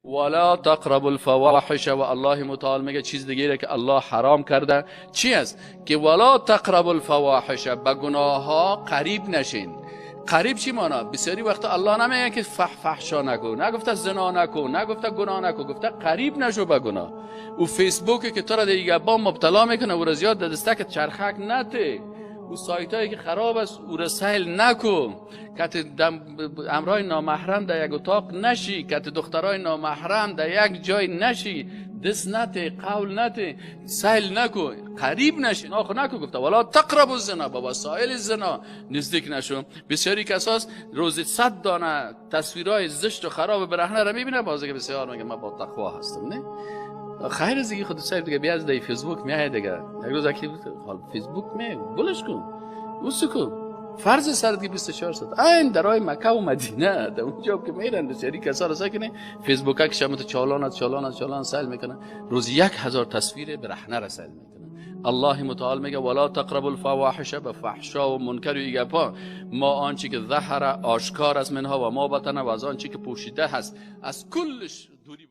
ولا تقربوا الفواحش، و الله متعال میگه چیز دیگه که الله حرام کرده چی است؟ که ولا تقربوا الفواحش، به گناه ها قریب نشین. قریب چی مانا؟ بسیاری وقتا الله نمیگه که فحشا نکن، نگفته زنا نکن، نگفته گناه نکن، گفته قریب نشو به گناه. و فیسبوکی که تو را دیگه با مبتلا میکنه و رزیاد دستک چرخک نته، و سایت هایی که خراب است او را سهل نکن، که امرای نامحرم در یک اتاق نشی، که دخترای نامحرم در یک جای نشی، دست نته، قول نته، سهل نکن، قریب نشی، ناخو نکن. گفته ولا تقربوا الزنا، با وسایل زنا نزدیک نشو. بسیاری کساس روزی 100 دانه تصویرای زشت و خراب برهنه را میبینه، بازی که بسیار میگه من با تقوا هستم. نه خیر از دیگه خود صاحب دیگه بیا از دی فیسبوک میای دیگه، یک روز اکی حال فیسبوک می بلش کن اوسو کن، فرض سر دیگه 24 ساعت این درای مکه و مدینه در اونجا که میرن بسیاری کسا رسا کنه فیسبوک ها که شمت چالان سیل میکنه، روز 1000 تصویر برهنه را سیل میکنه. الله متعال میگه ولا تقربوا الفواحش، به فحشا و منکر و ایگپا، ما آنچه که ظهر آشکار از منها و ما بطن، و از آنچه که پوشیده هست از کلش دوری